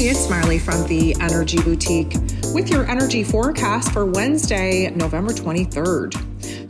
it's Smiley from the Energy Boutique with your energy forecast for Wednesday, November 23rd.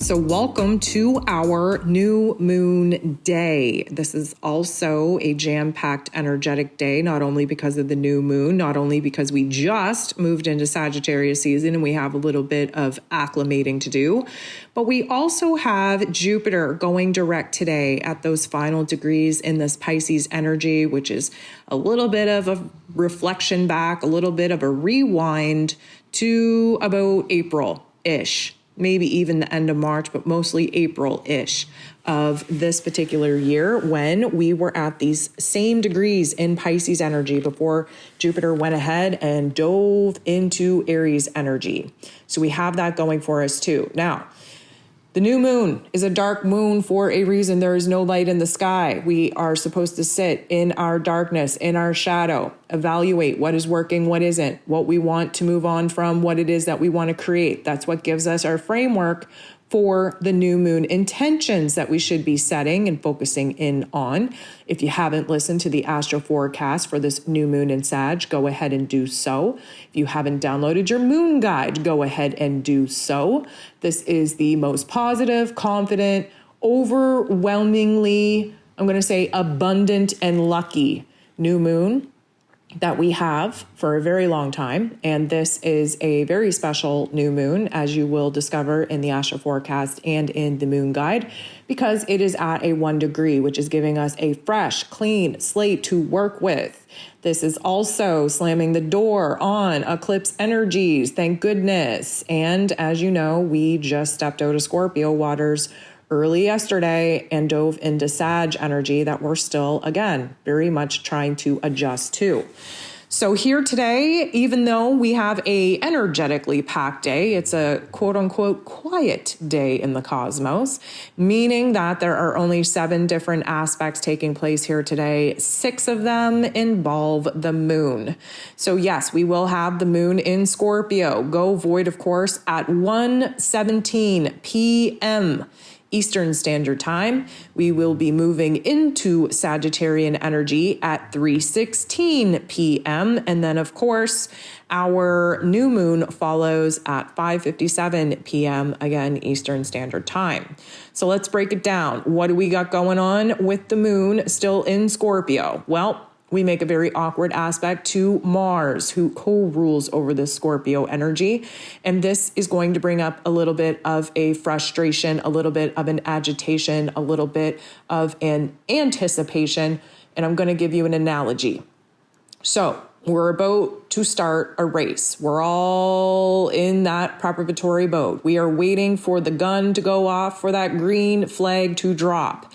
So welcome to our new moon day. This is also a jam-packed energetic day, not only because of the new moon, not only because we just moved into Sagittarius season and we have a little bit of acclimating to do, but we also have Jupiter going direct today at those final degrees in this Pisces energy, which is a little bit of a reflection back, a little bit of a rewind to about April-ish. Maybe even the end of March, but mostly April-ish of this particular year when we were at these same degrees in Pisces energy before Jupiter went ahead and dove into Aries energy. So we have that going for us too. Now, the new moon is a dark moon for a reason. There is no light in the sky. We are supposed to sit in our darkness, in our shadow, evaluate what is working, what isn't, what we want to move on from, what it is that we want to create. That's what gives us our framework for the new moon intentions that we should be setting and focusing in on. If you haven't listened to the astro forecast for this new moon in Sag, go ahead and do so. If you haven't downloaded your moon guide, go ahead and do so. This is the most positive, confident, overwhelmingly, I'm going to say abundant and lucky new moon that we have for a very long time. And this is a very special new moon, as you will discover in the astro forecast and in the moon guide, because it is at a 1 degree, which is giving us a fresh, clean slate to work with. This is also slamming the door on eclipse energies, thank goodness. And as you know, we just stepped out of Scorpio waters early yesterday and dove into Sag energy that we're still, again, very much trying to adjust to. So here today, even though we have a energetically packed day, it's a quote unquote quiet day in the cosmos, meaning that there are only 7 different aspects taking place here today. 6 of them involve the moon. So yes, we will have the moon in Scorpio, go void, of course, at 1:17 p.m. Eastern Standard Time. We will be moving into Sagittarian energy at 3:16 p.m. And then, of course, our new moon follows at 5:57 p.m. again, Eastern Standard Time. So let's break it down. What do we got going on with the moon still in Scorpio? Well, we make a very awkward aspect to Mars, who co-rules over the Scorpio energy. And this is going to bring up a little bit of a frustration, a little bit of an agitation, a little bit of an anticipation. And I'm going to give you an analogy. So we're about to start a race. We're all in that preparatory mode. We are waiting for the gun to go off, for that green flag to drop.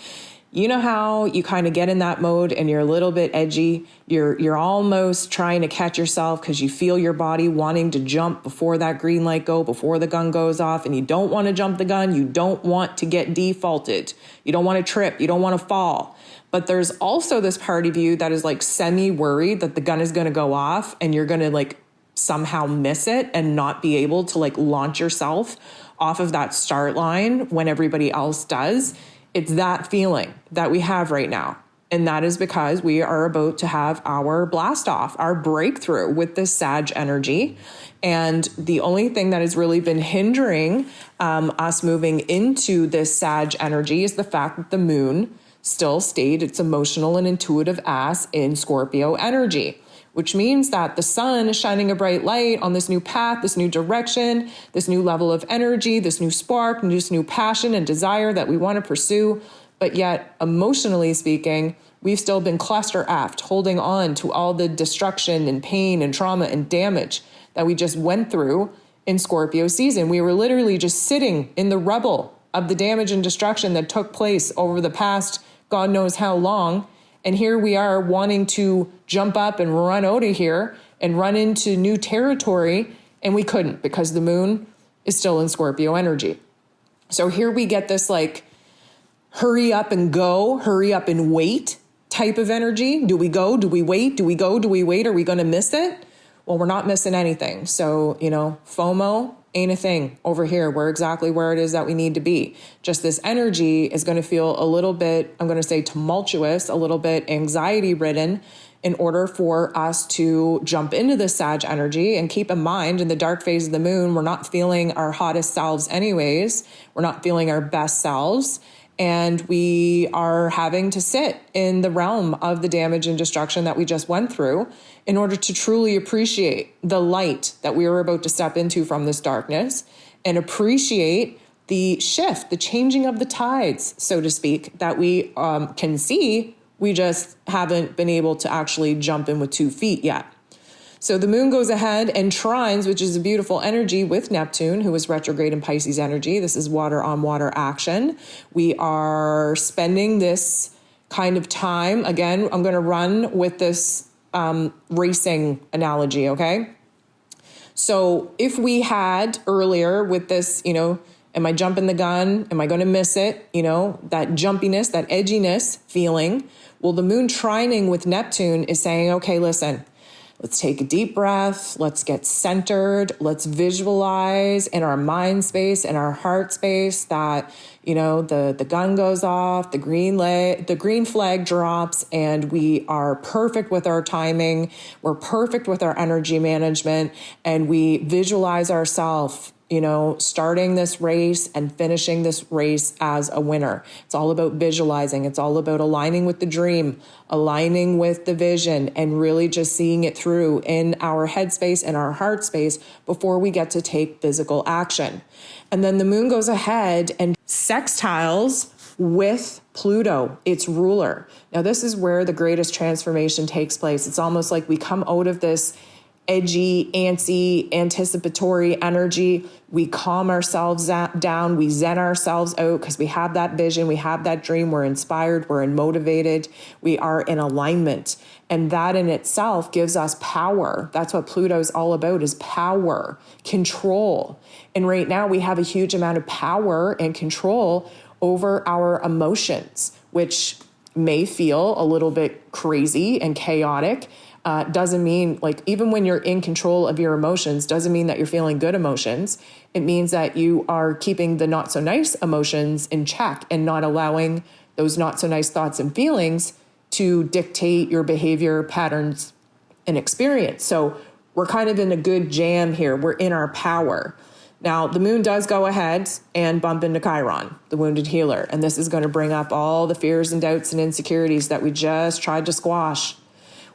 You know how you kind of get in that mode and you're a little bit edgy. You're almost trying to catch yourself because you feel your body wanting to jump before that green light before the gun goes off, and you don't want to jump the gun. You don't want to get defaulted. You don't want to trip. You don't want to fall. But there's also this part of you that is like semi-worried that the gun is going to go off and you're going to like somehow miss it and not be able to like launch yourself off of that start line when everybody else does. It's that feeling that we have right now. And that is because we are about to have our blast off, our breakthrough with this Sag energy. And the only thing that has really been hindering us moving into this Sag energy is the fact that the moon still stayed its emotional and intuitive ass in Scorpio energy, which means that the sun is shining a bright light on this new path, this new direction, this new level of energy, this new spark, and this new passion and desire that we want to pursue. But yet, emotionally speaking, we've still been cluster aft, holding on to all the destruction and pain and trauma and damage that we just went through in Scorpio season. We were literally just sitting in the rubble of the damage and destruction that took place over the past God knows how long. And here we are wanting to jump up and run out of here and run into new territory. And we couldn't because the moon is still in Scorpio energy. So here we get this like, hurry up and go, hurry up and wait type of energy. Do we go? Do we wait? Do we go? Do we wait? Are we going to miss it? Well, we're not missing anything. So, FOMO ain't a thing over here. We're exactly where it is that we need to be. Just this energy is going to feel a little bit, I'm going to say tumultuous, a little bit anxiety ridden. in order for us to jump into the Sag energy. And keep in mind, in the dark phase of the moon, we're not feeling our hottest selves anyways. We're not feeling our best selves. And we are having to sit in the realm of the damage and destruction that we just went through in order to truly appreciate the light that we are about to step into from this darkness, and appreciate the shift, the changing of the tides, so to speak, that we can see. We just haven't been able to actually jump in with 2 feet yet. So the moon goes ahead and trines, which is a beautiful energy, with Neptune, who is retrograde in Pisces energy. This is water on water action. We are spending this kind of time. Again, I'm going to run with this racing analogy, okay? So if we had earlier with this, am I jumping the gun? Am I going to miss it? That jumpiness, that edginess feeling. Well, the moon trining with Neptune is saying, okay, listen, let's take a deep breath. Let's get centered. Let's visualize in our mind space, in our heart space, that, the gun goes off, the green flag drops, and we are perfect with our timing. We're perfect with our energy management, and we visualize ourselves, starting this race and finishing this race as a winner. It's all about visualizing. It's all about aligning with the dream, aligning with the vision, and really just seeing it through in our headspace and our heart space before we get to take physical action. And then the moon goes ahead and sextiles with Pluto, its ruler. Now, this is where the greatest transformation takes place. It's almost like we come out of this edgy, antsy, anticipatory energy. We calm ourselves down. We zen ourselves out because we have that vision. We have that dream. We're inspired. We're motivated. We are in alignment. And that in itself gives us power. That's what Pluto's all about, is power, control. And right now we have a huge amount of power and control over our emotions, which may feel a little bit crazy and chaotic. Doesn't mean, even when you're in control of your emotions, doesn't mean that you're feeling good emotions. It means that you are keeping the not so nice emotions in check and not allowing those not so nice thoughts and feelings to dictate your behavior patterns and experience. So we're kind of in a good jam here. We're in our power. Now, the moon does go ahead and bump into Chiron, the wounded healer. And this is going to bring up all the fears and doubts and insecurities that we just tried to squash.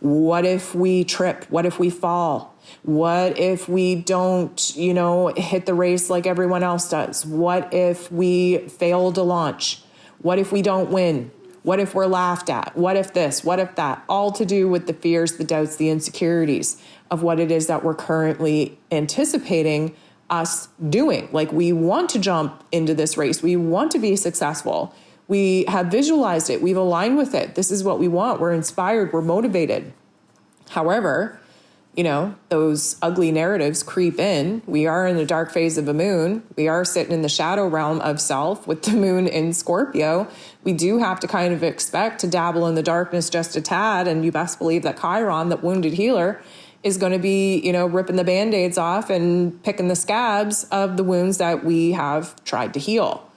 What if we trip? What if we fall? What if we don't, hit the race like everyone else does? What if we fail to launch? What if we don't win? What if we're laughed at? What if this? What if that? All to do with the fears, the doubts, the insecurities of what it is that we're currently anticipating us doing. Like, we want to jump into this race. We want to be successful. We have visualized it. We've aligned with it. This is what we want. We're inspired. We're motivated. However, those ugly narratives creep in. We are in the dark phase of a moon. We are sitting in the shadow realm of self with the moon in Scorpio. We do have to kind of expect to dabble in the darkness just a tad. And you best believe that Chiron, that wounded healer, is going to be, ripping the Band-Aids off and picking the scabs of the wounds that we have tried to heal.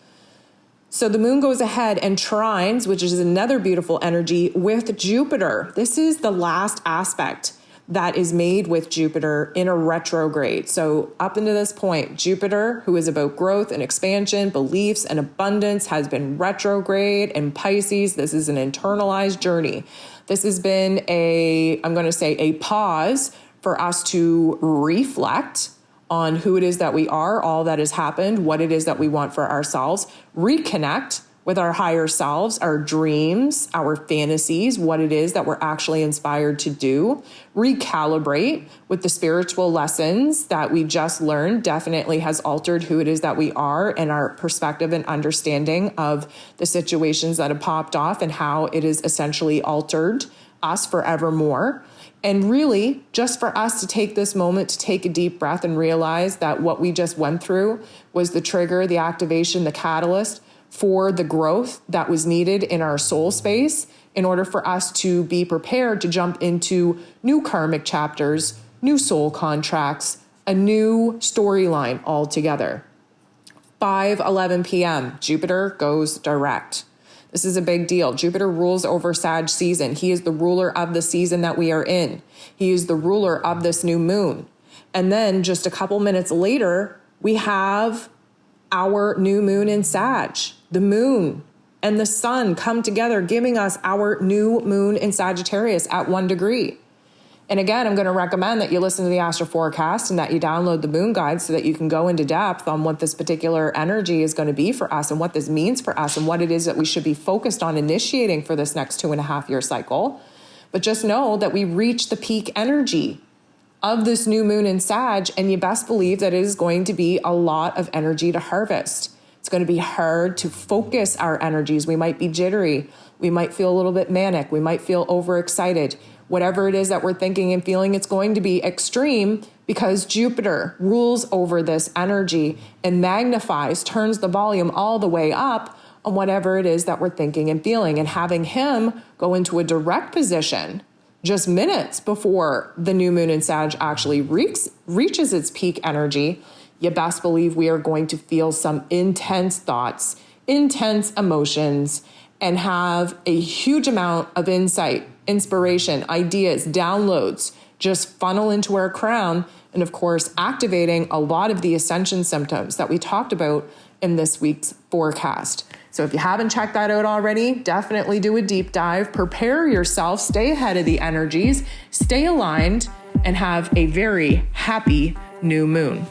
So the moon goes ahead and trines, which is another beautiful energy, with Jupiter. This is the last aspect that is made with Jupiter in a retrograde. So up until this point, Jupiter, who is about growth and expansion, beliefs and abundance, has been retrograde in Pisces. This is an internalized journey. This has been a pause for us to reflect on who it is that we are, all that has happened, what it is that we want for ourselves, reconnect with our higher selves, our dreams, our fantasies, what it is that we're actually inspired to do, recalibrate with the spiritual lessons that we just learned definitely has altered who it is that we are and our perspective and understanding of the situations that have popped off and how it has essentially altered us forevermore. And really, just for us to take this moment to take a deep breath and realize that what we just went through was the trigger, the activation, the catalyst for the growth that was needed in our soul space in order for us to be prepared to jump into new karmic chapters, new soul contracts, a new storyline altogether. 5:11 p.m., Jupiter goes direct. This is a big deal. Jupiter rules over Sag season. He is the ruler of the season that we are in. He is the ruler of this new moon. And then just a couple minutes later, we have our new moon in Sag. The moon and the sun come together, giving us our new moon in Sagittarius at 1 degree. And again, I'm going to recommend that you listen to the Astro Forecast and that you download the moon guide so that you can go into depth on what this particular energy is going to be for us and what this means for us and what it is that we should be focused on initiating for this next 2.5 year cycle. But just know that we reach the peak energy of this new moon in Sag, and you best believe that it is going to be a lot of energy to harvest. It's going to be hard to focus our energies. We might be jittery. We might feel a little bit manic. We might feel overexcited. Whatever it is that we're thinking and feeling, it's going to be extreme because Jupiter rules over this energy and magnifies, turns the volume all the way up on whatever it is that we're thinking and feeling. And having him go into a direct position just minutes before the new moon in Sag actually reaches its peak energy, you best believe we are going to feel some intense thoughts, intense emotions, and have a huge amount of insight, inspiration, ideas, downloads just funnel into our crown. And of course, activating a lot of the ascension symptoms that we talked about in this week's forecast. So if you haven't checked that out already, definitely do a deep dive, prepare yourself, stay ahead of the energies, stay aligned, and have a very happy new moon.